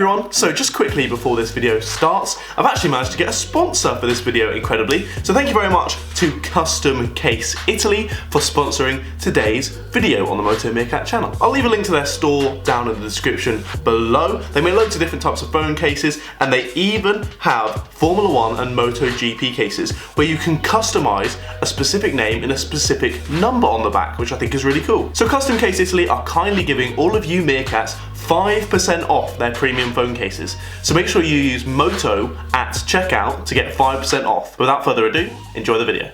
everyone, so just quickly before this video starts, I've actually managed to get a sponsor for this video incredibly, so thank you very much to Custom Case Italy for sponsoring today's video on the Moto Meerkat channel. I'll leave a link to their store down in the description below. They make loads of different types of phone cases, and they even have Formula 1 and MotoGP cases where you can customize a specific name and a specific number on the back, which I think is really cool. So Custom Case Italy are kindly giving all of you Meerkats 5% off their premium phone cases. So make sure you use Moto at checkout to get 5% off. Without further ado, enjoy the video.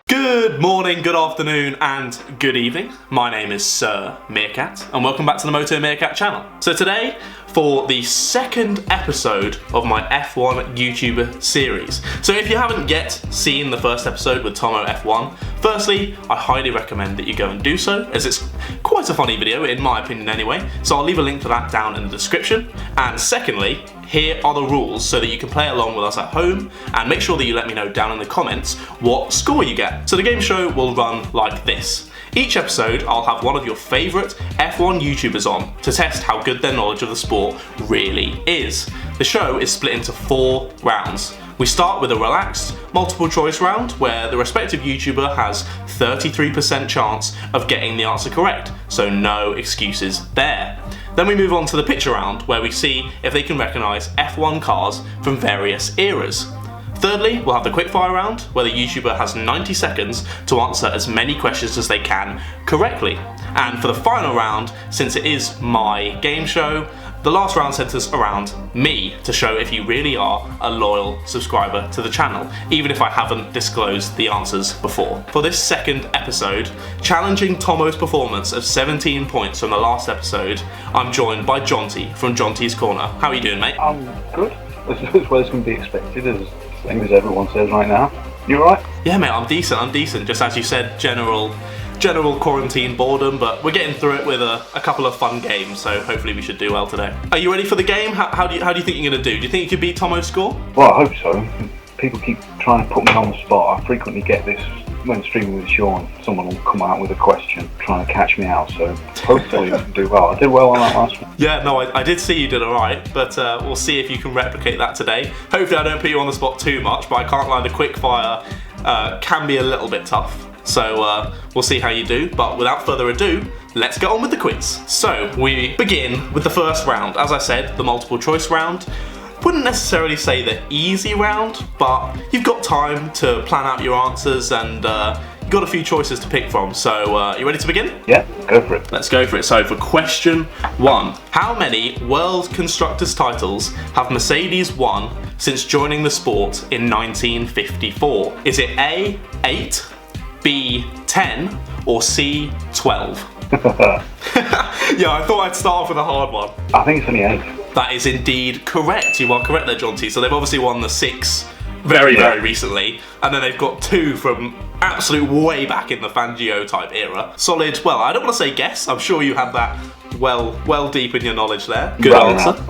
Good morning, good afternoon, and good evening. My name is Sir Meerkat, and welcome back to the Moto Meerkat channel. So today, for the second episode of my F1 YouTuber series. So if you haven't yet seen the first episode with Tomo F1, firstly, I highly recommend that you go and do so, as it's quite a funny video, in my opinion anyway, so I'll leave a link for that down in the description. And secondly, here are the rules so that you can play along with us at home, and make sure that you let me know down in the comments what score you get. So the game show will run like this. Each episode, I'll have one of your favourite F1 YouTubers on to test how good their knowledge of the sport really is. The show is split into 4 rounds. We start with a relaxed, multiple choice round where the respective YouTuber has 33% chance of getting the answer correct, so no excuses there. Then we move on to the picture round where we see if they can recognise F1 cars from various eras. Thirdly, we'll have the quickfire round, where the YouTuber has 90 seconds to answer as many questions as they can correctly. And for the final round, since it is my game show, the last round centres around me to show if you really are a loyal subscriber to the channel, even if I haven't disclosed the answers before. For this second episode, challenging Tomo's performance of 17 points from the last episode, I'm joined by Jonty from JONTY'S Corner. How are you doing, mate? I'm good. As well as can be expected, as everyone says right now. You alright? Yeah, mate, I'm decent. Just as you said, general quarantine boredom, but we're getting through it with a couple of fun games, so hopefully we should do well today. Are you ready for the game? How do you think you're going to do? Do you think you could beat Tomo's score? Well, I hope so. People keep trying to put me on the spot. I frequently get this when streaming with Sean. Someone will come out with a question trying to catch me out, so hopefully I can do well. I did well on that last one. Yeah, no, I did see you did alright, but we'll see if you can replicate that today. Hopefully I don't put you on the spot too much, but I can't lie, the quickfire can be a little bit tough. So we'll see how you do, but without further ado, let's get on with the quiz. So we begin with the first round. As I said, the multiple choice round. Wouldn't necessarily say the easy round, but you've got time to plan out your answers and you've got a few choices to pick from. So you ready to begin? Yeah, go for it. Let's go for it. So for question 1, how many World Constructors titles have Mercedes won since joining the sport in 1954? Is it A, 8, B, 10, or C, 12? Yeah, I thought I'd start off with a hard one. I think it's only 8. That is indeed correct. You are correct there, Jonty. So they've obviously won the 6 very recently, and then they've got 2 from absolute way back in the Fangio type era. Solid. Well, I don't want to say guess. I'm sure you had that well deep in your knowledge there. Good answer.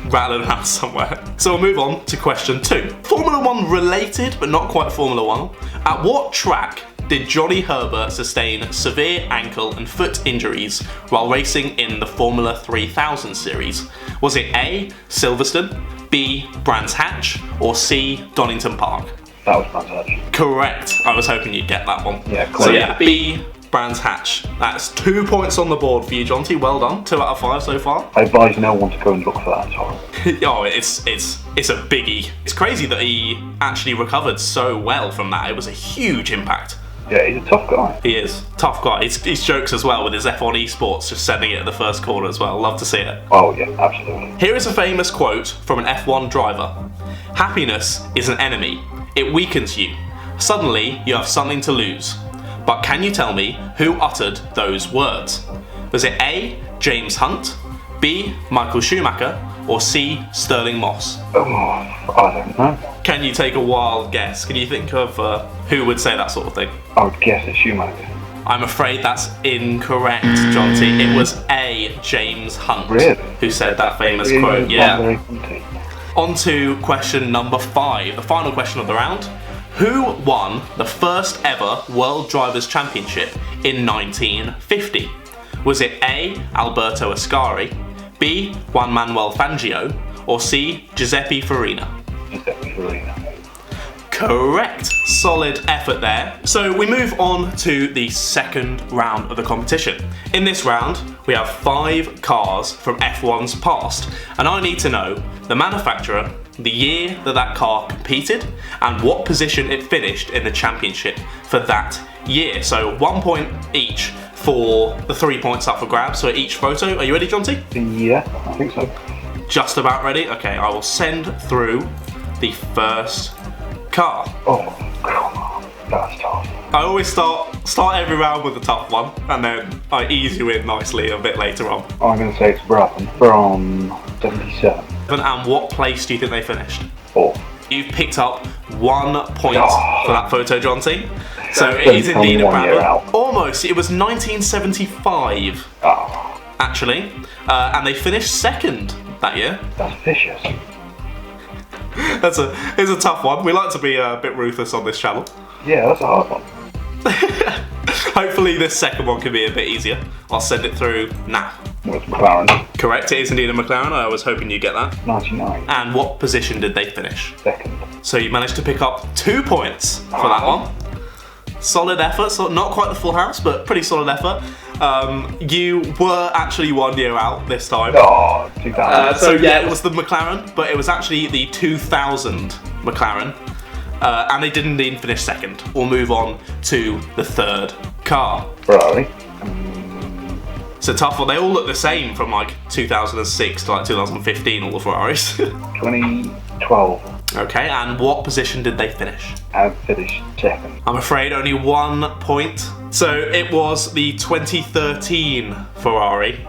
Rattling out somewhere. So we'll move on to question 2. Formula 1 related, but not quite Formula 1. At what track did Johnny Herbert sustain severe ankle and foot injuries while racing in the Formula 3000 series? Was it A, Silverstone, B, Brands Hatch, or C, Donington Park? That was Brands Hatch. Correct. I was hoping you'd get that one. Yeah, close. So yeah, B, Brands Hatch. That's 2 points on the board for you, Jonty. Well done. 2 out of 5 so far. I advise no one to go and look for that song. Oh, it's a biggie. It's crazy that he actually recovered so well from that. It was a huge impact. Yeah, he's a tough guy. He is. Tough guy. He's jokes as well with his F1 esports, just sending it at the first corner as well. Love to see it. Oh yeah, absolutely. Here is a famous quote from an F1 driver. Happiness is an enemy. It weakens you. Suddenly, you have something to lose. But can you tell me who uttered those words? Was it A, James Hunt, B, Michael Schumacher, or C, Sterling Moss? Oh, I don't know. Can you take a wild guess? Can you think of who would say that sort of thing? I would guess it's Schumacher. I'm afraid that's incorrect, Jonty. It was A, James Hunt, really? Who said that famous quote. Yeah. On to question number 5, the final question of the round. Who won the first ever World Drivers' Championship in 1950? Was it A. Alberto Ascari, B. Juan Manuel Fangio, or C. Giuseppe Farina? Giuseppe Farina. Correct. Solid effort there. So we move on to the second round of the competition. In this round, we have 5 cars from F1's past, and I need to know the manufacturer, the year that car competed, and what position it finished in the championship for that year. So 1 point each for the 3 points up for grabs for each photo. Are you ready, Jonty? Yeah, I think so. Just about ready? Okay, I will send through the first car. Oh, come on. That's tough. I always start every round with a tough one, and then I ease you in nicely a bit later on. I'm going to say it's Brabham from 77. And what place do you think they finished? 4. You've picked up 1 point for that photo, Jonty. So it Don't is tell me indeed a 1 year Brabham. out. Almost. It was 1975, Oh, actually, and they finished second that year. that's vicious. It's a tough one. We like to be a bit ruthless on this channel. Yeah, that's a hard one. Hopefully this second one can be a bit easier. I'll send it through now. Well, it's McLaren. Correct, it is indeed a McLaren. I was hoping you'd get that. 99. And what position did they finish? Second. So you managed to pick up 2 points for that one. Solid effort, so not quite the full house, but pretty solid effort. You were actually 1 year out this time. Oh, 2000. So yeah, it was the McLaren, but it was actually the 2000 McLaren. And they didn't even finish second. We'll move on to the third car. Ferrari. It's a tough one. They all look the same from like 2006 to like 2015, all the Ferraris. 2012. Okay, and what position did they finish? And finished second. I'm afraid only 1 point. So it was the 2013 Ferrari,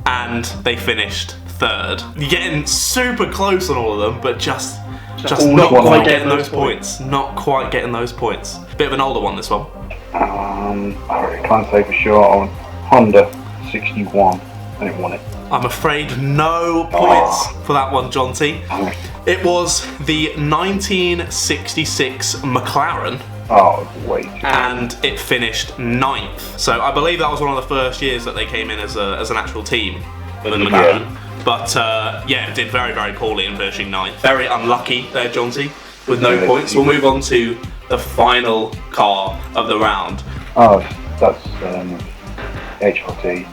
and they finished third. You're getting super close on all of them, but just not quite getting those points. Not quite getting those points. Bit of an older one, this one. I can't say for sure. On Honda 61, and it won it. I'm afraid no points for that one, Jonty. It was the 1966 McLaren. Oh, wait. And it finished 9th. So I believe that was one of the first years that they came in as an actual team with the McLaren. Yeah. But yeah, did very, very poorly in finishing 9th. Very unlucky there, Jonty, with no points. We'll move on to the final car of the round. Oh, that's HRT.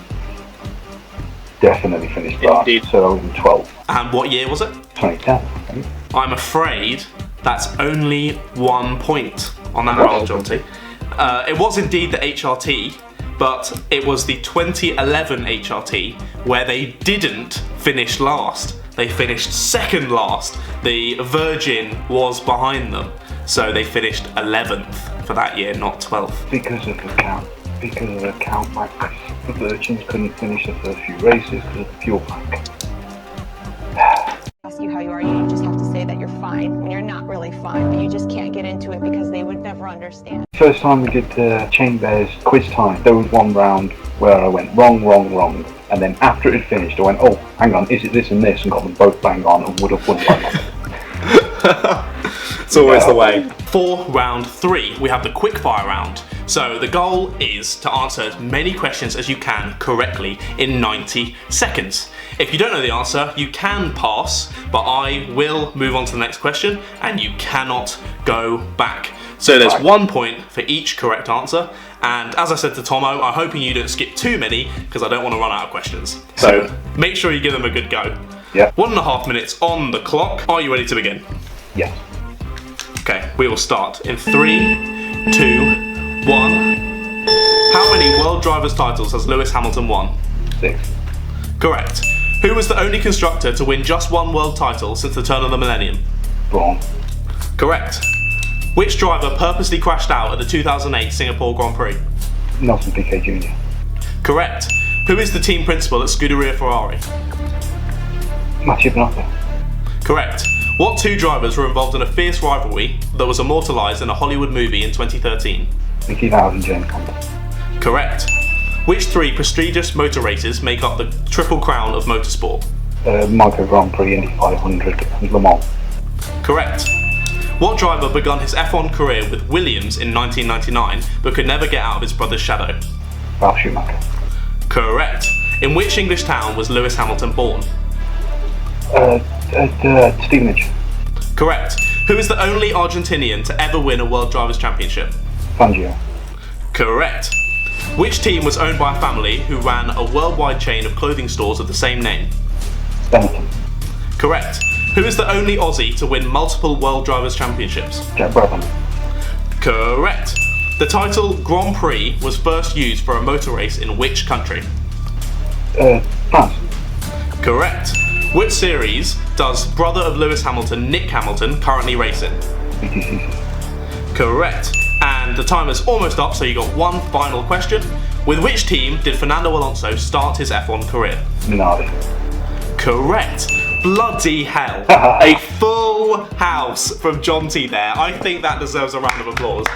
Definitely finished last. So I was in 12. And what year was it? 2010. I think. I'm afraid that's only 1 point on that round, Jonty. It was indeed the HRT, but it was the 2011 HRT where they didn't finish last. They finished second last. The Virgin was behind them, so they finished 11th for that year, not 12th. Because of the count. Because of the count back. The Virgins couldn't finish the first few races because of the fuel pack. Ask you how you are, you just have to say that you're fine when you're not really fine, but you just can't get into it because they would never understand. First time we did Chain Bears quiz time, there was one round where I went wrong, and then after it had finished I went, oh, hang on, is it this and this, and got them both bang on and would have won by now. It's always the way. For round 3, we have the quickfire round. So the goal is to answer as many questions as you can correctly in 90 seconds. If you don't know the answer, you can pass, but I will move on to the next question and you cannot go back. So there's 1 point for each correct answer, and as I said to Tomo, I'm hoping you don't skip too many because I don't want to run out of questions. So make sure you give them a good go. Yeah. 1.5 minutes on the clock. Are you ready to begin? Yes. Okay, we will start in 3, 2, 1. How many World Drivers titles has Lewis Hamilton won? 6. Correct. Who was the only constructor to win just one world title since the turn of the millennium? Wrong. Correct. Which driver purposely crashed out at the 2008 Singapore Grand Prix? Nelson Piquet Jr. Correct. Who is the team principal at Scuderia Ferrari? Matthew Binotto. Correct. What 2 drivers were involved in a fierce rivalry that was immortalised in a Hollywood movie in 2013? Nicky Lauda and James Campbell. Correct. Which 3 prestigious motor races make up the Triple Crown of motorsport? Monaco Grand Prix, Indy 500, and Le Mans. Correct. What driver begun his F1 career with Williams in 1999 but could never get out of his brother's shadow? Ralph Schumacher. Correct. In which English town was Lewis Hamilton born? Stevenage. Correct. Who is the only Argentinian to ever win a World Drivers' Championship? Fangio. Correct. Which team was owned by a family who ran a worldwide chain of clothing stores of the same name? Benetton. Correct. Who is the only Aussie to win multiple World Drivers' Championships? Jack Brabham. Correct. The title Grand Prix was first used for a motor race in which country? France. Correct. Which series does brother of Lewis Hamilton, Nick Hamilton, currently race in? BTCC. Correct. And the time is almost up, so you got one final question. With which team did Fernando Alonso start his F1 career? Minardi. Correct. Bloody hell. A full house from Jonty there. I think that deserves a round of applause.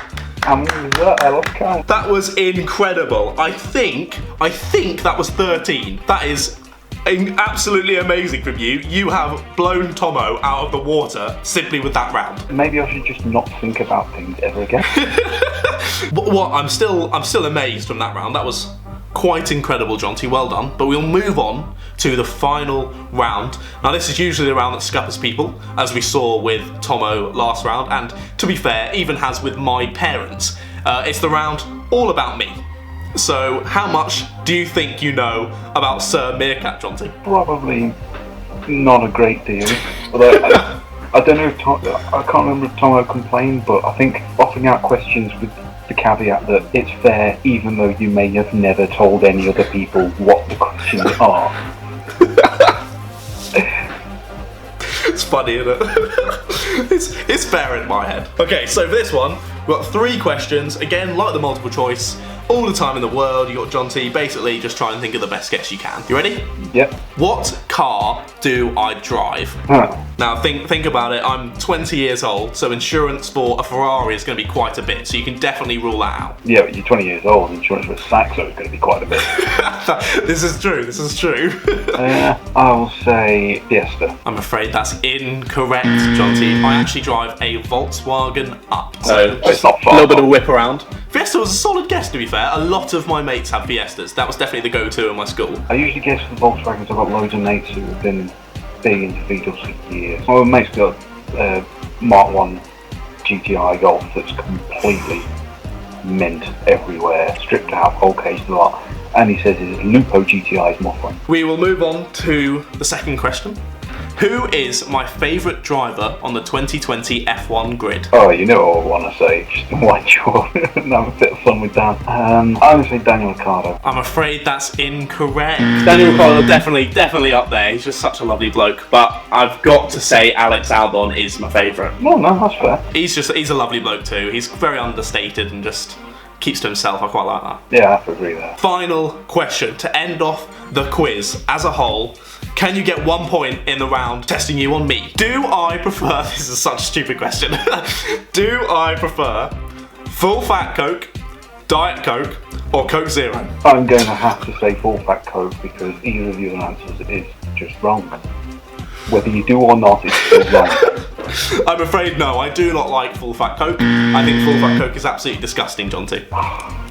And what was that? I lost count. That was incredible. I think that was 13. That is absolutely amazing from you. You have blown Tomo out of the water simply with that round. Maybe I should just not think about things ever again. What? I'm still amazed from that round. That was quite incredible, Jonty. Well done. But we'll move on to the final round. Now, this is usually the round that scuppers people, as we saw with Tomo last round, and to be fair, even has with my parents. It's the round all about me. So, how much do you think you know about Sir Meerkat, Jonty? Probably not a great deal. Although I don't know if I can't remember if Tomo complained, but I think offering out questions with the caveat that it's fair, even though you may have never told any other people what the questions are. It's funny, isn't it? it's fair in my head. Okay, so for this one, we've got 3 questions. Again, like the multiple choice, all the time in the world. You got Jonty. Basically, just try and think of the best guess you can. You ready? Yep. What car do I drive? Huh. Now, think about it. I'm 20 years old, so insurance for a Ferrari is going to be quite a bit. So you can definitely rule that out. Yeah, but you're 20 years old. Insurance for a Saxo is going to be quite a bit. This is true. I will say Fiesta. I'm afraid that's incorrect, Jonty. I actually drive a Volkswagen Up. So It's not far. a little bit of a whip around. Fiesta was a solid guess, to be fair. A lot of my mates have Fiestas. That was definitely the go-to in my school. I usually guess for the Volkswagens. I've got loads of mates who have been big into vehicles for years. My mate's got Mark 1 GTI Golf that's completely mint everywhere, stripped out, whole case, a lot. And he says his Lupo GTI is more fun. We will move on to the second question. Who is my favourite driver on the 2020 F1 grid? Oh, you know what I want to say. Just wind you up and have a bit of fun with Dan. I would say Daniel Ricciardo. I'm afraid that's incorrect. Daniel Ricciardo definitely up there. He's just such a lovely bloke. But I've got to say Alex Albon is my favourite. No, that's fair. He's a lovely bloke too. He's very understated and just keeps to himself. I quite like that. Yeah, I have to agree there. Final question to end off the quiz as a whole. Can you get 1 point in the round testing you on me? Do I prefer, this is such a stupid question, do I prefer full fat Coke, Diet Coke, or Coke Zero? I'm going to have to say full fat Coke because either of the other answers is just wrong. Whether you do or not, it's still wrong. I'm afraid no, I do not like full fat Coke. I think full fat Coke is absolutely disgusting, Jonty.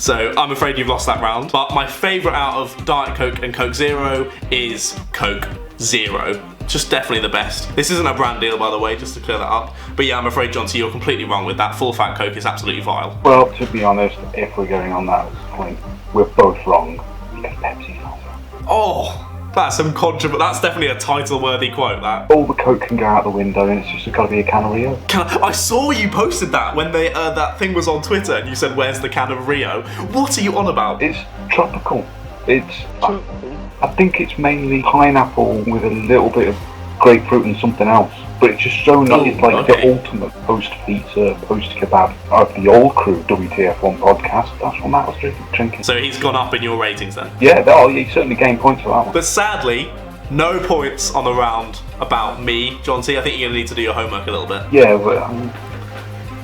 So I'm afraid you've lost that round. But my favourite out of Diet Coke and Coke Zero is Coke Zero. Just definitely the best. This isn't a brand deal, by the way, just to clear that up. But yeah, I'm afraid, Jonty, you're completely wrong with that. Full fat Coke is absolutely vile. Well, to be honest, if we're going on that point, we're both wrong because Pepsi's nicer. Oh, that's some that's definitely a title-worthy quote, that. All the Coke can go out the window and it's just got to be a can of Rio. I saw you posted that when that thing was on Twitter and you said, where's the can of Rio? What are you on about? It's tropical. I think it's mainly pineapple with a little bit of grapefruit and something else. But it's just so nice. It's like the ultimate post-pizza, post-kebab of the old crew WTF1 podcast. That's what Matt was drinking. So he's gone up in your ratings then? Yeah, he certainly gained points for that one. But sadly, no points on the round about me, Jonty. I think you're going to need to do your homework a little bit. Yeah, but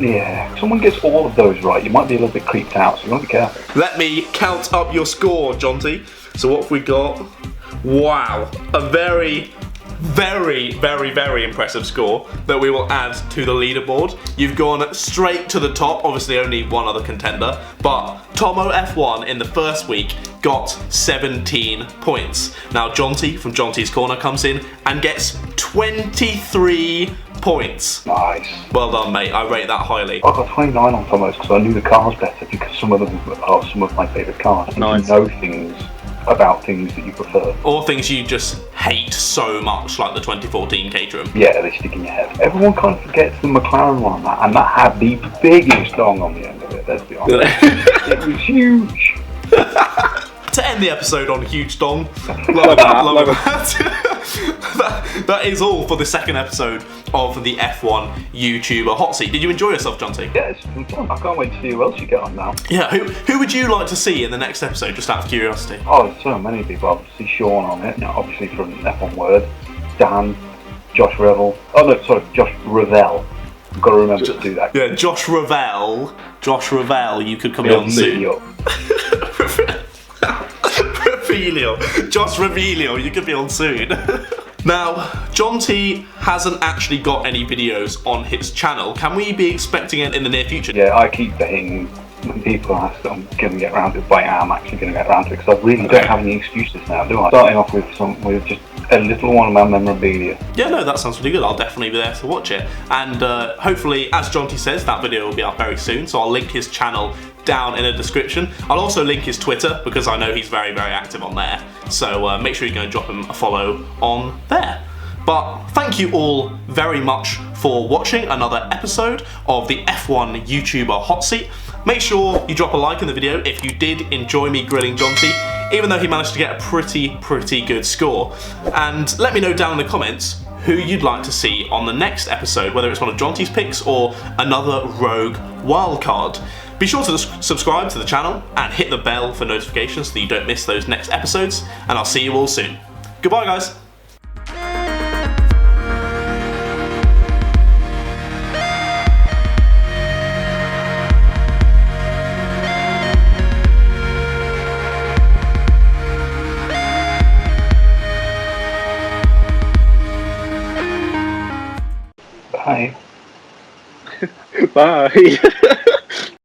if someone gets all of those right, you might be a little bit creeped out, so you want to be careful. Let me count up your score, Jonty. So what have we got? Wow, a very very, very, very impressive score that we will add to the leaderboard. You've gone straight to the top, obviously only one other contender, but Tomo F1 in the first week got 17 points. Now Jonty from Jonty's Corner comes in and gets 23 points. Nice. Well done, mate. I rate that highly. I got 29 on Tomos because I knew the cars better, because some of them are some of my favourite cars. Nice. You know things about things that you prefer. Or things you just hate so much, like the 2014 Caterham. Yeah, they stick in your head. Everyone kind of forgets the McLaren one, and that had the biggest dong on the end of it, let's be honest. It was huge. To end the episode on huge dong, love that. That is all for the second episode of the F1 YouTuber Hot Seat. Did you enjoy yourself, Jonty? Yeah, it's been fun. I can't wait to see who else you get on now. Yeah, who would you like to see in the next episode, just out of curiosity? Oh, there's so many people. Obviously Sean on it, obviously from F1 Word, Dan, Josh Revel. Oh no, sorry, Josh Revell. I've got to remember to do that. Yeah, Josh Revell, you could come on soon. Josh Revelio, you could be on soon. Now, Jonty hasn't actually got any videos on his channel. Can we be expecting it in the near future? Yeah, I keep betting when people ask that I'm going to get around to it, but I am actually going to get around to it, because I really don't have any excuses now, do I? Starting off with just a little one of my memorabilia. Yeah, no, that sounds really good. I'll definitely be there to watch it. And hopefully, as Jonty says, that video will be up very soon, so I'll link his channel down in the description. I'll also link his Twitter, because I know he's very, very active on there. So make sure you go and drop him a follow on there. But thank you all very much for watching another episode of the F1 YouTuber Hot Seat. Make sure you drop a like in the video if you did enjoy me grilling Jonty, even though he managed to get a pretty good score. And let me know down in the comments who you'd like to see on the next episode, whether it's one of Jonty's picks or another rogue wildcard. Be sure to subscribe to the channel and hit the bell for notifications so that you don't miss those next episodes, and I'll see you all soon. Goodbye, guys. Bye. Bye.